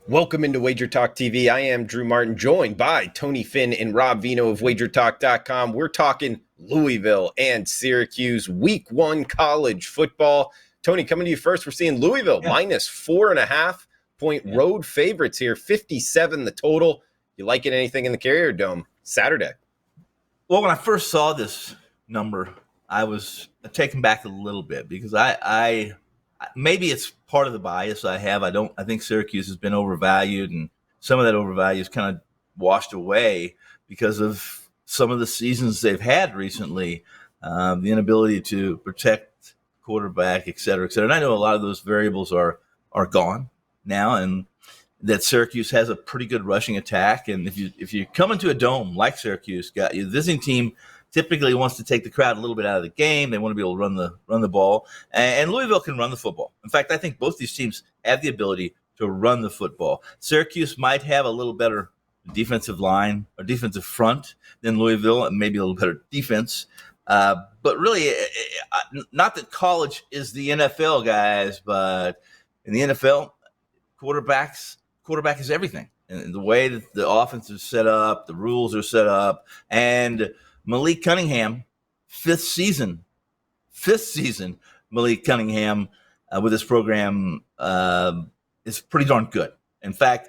Welcome into WagerTalk TV. I am Drew Martin, joined by Tony Finn and Rob Vino of WagerTalk.com. We're talking Louisville and Syracuse Week 1 college football. Tony, coming to you first, we're seeing Louisville minus 4.5-point road favorites here, 57 the total. You liking anything in the Carrier Dome Saturday? Well, when I first saw this number, I was taken back a little bit because I maybe it's part of the bias I have. I think Syracuse has been overvalued, and some of that overvalue is kind of washed away because of some of the seasons they've had recently, the inability to protect quarterback, et cetera, et cetera. And I know a lot of those variables are gone now, and that Syracuse has a pretty good rushing attack. And if you come into a dome like Syracuse, the visiting team typically wants to take the crowd a little bit out of the game. They want to be able to run the ball, and Louisville can run the football. In fact, I think both these teams have the ability to run the football. Syracuse might have a little better defensive line or defensive front than Louisville, and maybe a little better defense. But really, not that college is the NFL, guys, but in the NFL, quarterback is everything. And the way that the offense is set up, the rules are set up, and Malik Cunningham, fifth season, Malik Cunningham with his program is pretty darn good. In fact,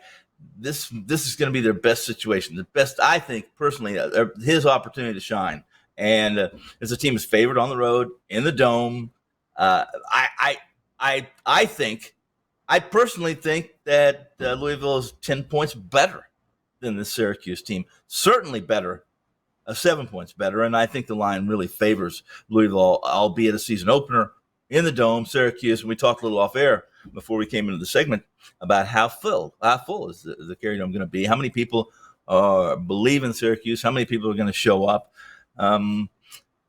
this is going to be their best situation, the best, I think, personally, his opportunity to shine. And as a team is favored on the road in the Dome, I personally think that Louisville is 10 points better than the Syracuse team, certainly better. 7 points better, and I think the line really favors Louisville, albeit a season opener in the Dome. Syracuse, and we talked a little off air before we came into the segment about how full is the Carrier Dome going to be, how many people believe in Syracuse, how many people are going to show up.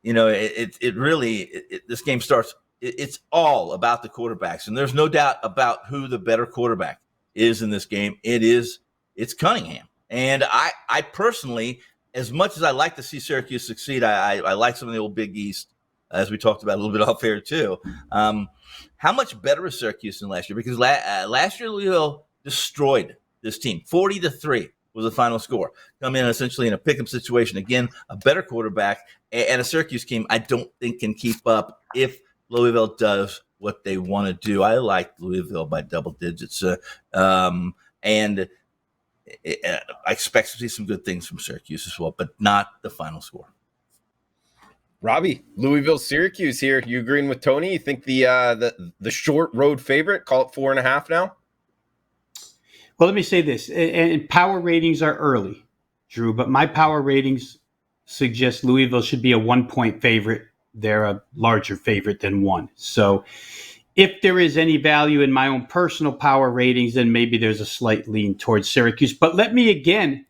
This game starts. It's all about the quarterbacks, and there's no doubt about who the better quarterback is in this game. It's Cunningham, and I personally, as much as I like to see Syracuse succeed, I like some of the old Big East, as we talked about a little bit off air too. How much better is Syracuse than last year? Because last year Louisville destroyed this team. 40-3 was the final score. Come in essentially in a pick'em situation. Again, a better quarterback and a Syracuse team I don't think can keep up if Louisville does what they want to do. I like Louisville by double digits, and I expect to see some good things from Syracuse as well, but not the final score. Robbie, Louisville, Syracuse here. You agreeing with Tony? You think the short road favorite, call it 4.5 now? Well, let me say this, and power ratings are early, Drew, but my power ratings suggest Louisville should be a 1-point favorite. They're a larger favorite than 1. So if there is any value in my own personal power ratings, then maybe there's a slight lean towards Syracuse. But let me again,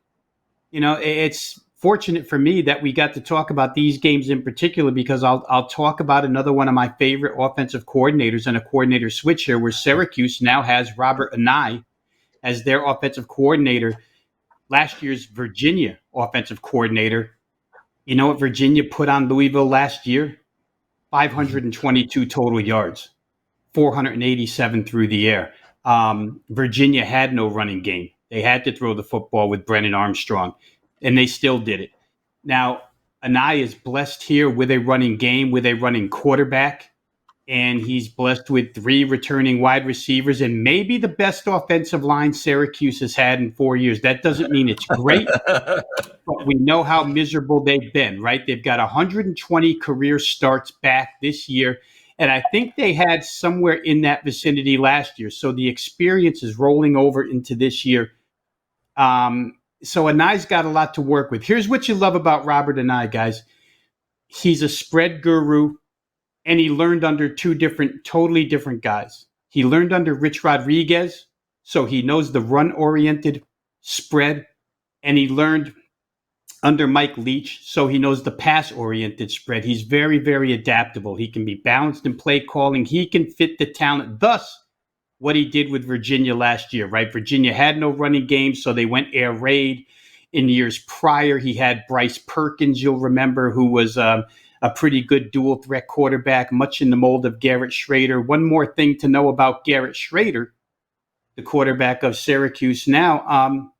it's fortunate for me that we got to talk about these games in particular, because I'll talk about another one of my favorite offensive coordinators and a coordinator switch here, where Syracuse now has Robert Anae as their offensive coordinator. Last year's Virginia offensive coordinator. You know what Virginia put on Louisville last year? 522 total yards. 487 through the air. Virginia had no running game. They had to throw the football with Brennan Armstrong, and they still did it. Now, Anae is blessed here with a running game, with a running quarterback, and he's blessed with 3 returning wide receivers and maybe the best offensive line Syracuse has had in 4 years. That doesn't mean it's great, but we know how miserable they've been, right? They've got 120 career starts back this year. And I think they had somewhere in that vicinity last year. So the experience is rolling over into this year. So Anae's got a lot to work with. Here's what you love about Robert Anae, guys. He's a spread guru, and he learned under 2 totally different guys. He learned under Rich Rodriguez, so he knows the run-oriented spread, and he learned under Mike Leach, so he knows the pass-oriented spread. He's very, very adaptable. He can be balanced in play calling. He can fit the talent. Thus, what he did with Virginia last year, right? Virginia had no running game, so they went air raid. In years prior, he had Bryce Perkins, you'll remember, who was a pretty good dual-threat quarterback, much in the mold of Garrett Schrader. One more thing to know about Garrett Schrader. the quarterback of Syracuse now.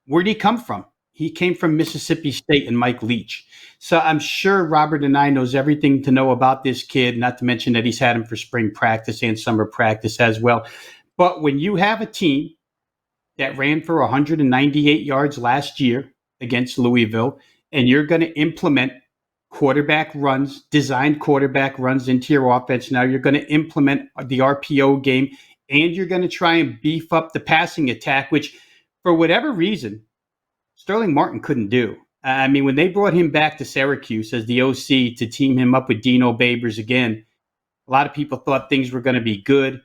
Where did he come from? He came from Mississippi State and Mike Leach. So I'm sure Robert and I knows everything to know about this kid, not to mention that he's had him for spring practice and summer practice as well. But when you have a team that ran for 198 yards last year against Louisville, and you're going to implement quarterback runs, designed quarterback runs into your offense. Now you're going to implement the RPO game, and you're going to try and beef up the passing attack, which for whatever reason, Sterling Martin couldn't do. I mean, when they brought him back to Syracuse as the OC to team him up with Dino Babers again, a lot of people thought things were going to be good.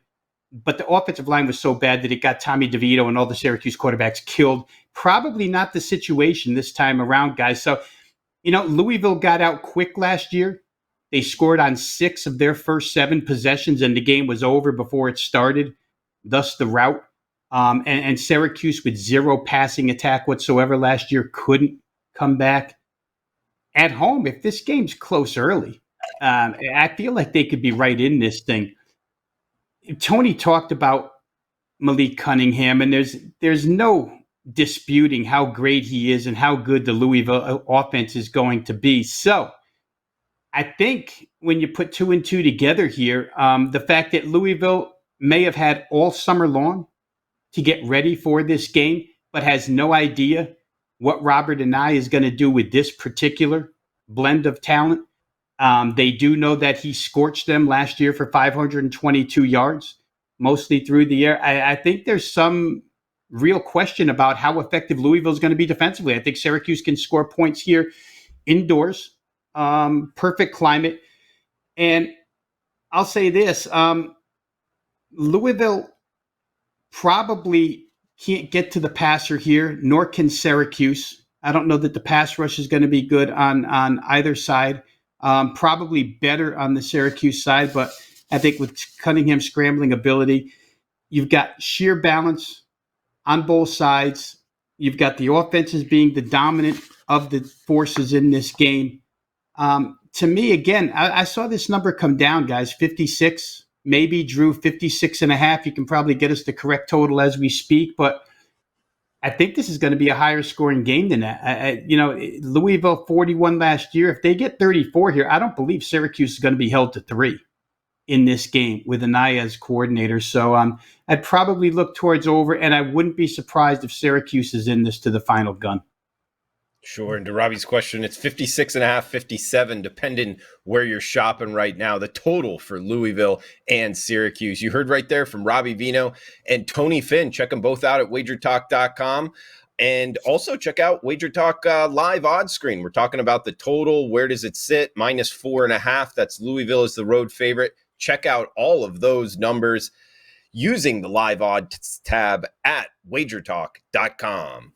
But the offensive line was so bad that it got Tommy DeVito and all the Syracuse quarterbacks killed. Probably not the situation this time around, guys. So, Louisville got out quick last year. They scored on 6 of their first 7 possessions, and the game was over before it started, thus the rout. And Syracuse, with 0 passing attack whatsoever last year, couldn't come back. At home, if this game's close early, I feel like they could be right in this thing. Tony talked about Malik Cunningham, and there's no disputing how great he is and how good the Louisville offense is going to be. So I think when you put 2 and 2 together here, the fact that Louisville may have had all summer long to get ready for this game, but has no idea what Robert and I is going to do with this particular blend of talent. They do know that he scorched them last year for 522 yards, mostly through the air. I think there's some real question about how effective Louisville is going to be defensively. I think Syracuse can score points here indoors, perfect climate. And I'll say this, Louisville probably can't get to the passer here, nor can Syracuse. I don't know that the pass rush is going to be good on either side. Probably better on the Syracuse side, but I think with Cunningham's scrambling ability, you've got sheer balance on both sides. You've got the offenses being the dominant of the forces in this game. To me, again, I saw this number come down, guys, 56. Maybe Drew 56.5. You can probably get us the correct total as we speak, but I think this is going to be a higher scoring game than that. Louisville 41 last year. If they get 34 here, I don't believe Syracuse is going to be held to 3 in this game with Anaya as coordinator. So I'd probably look towards over, and I wouldn't be surprised if Syracuse is in this to the final gun. Sure. And to Robbie's question, it's 56.5, 57, depending where you're shopping right now. The total for Louisville and Syracuse. You heard right there from Robbie Vino and Tony Finn. Check them both out at WagerTalk.com. And also check out WagerTalk Live Odds screen. We're talking about the total. Where does it sit? -4.5. That's Louisville as the road favorite. Check out all of those numbers using the Live Odds tab at WagerTalk.com.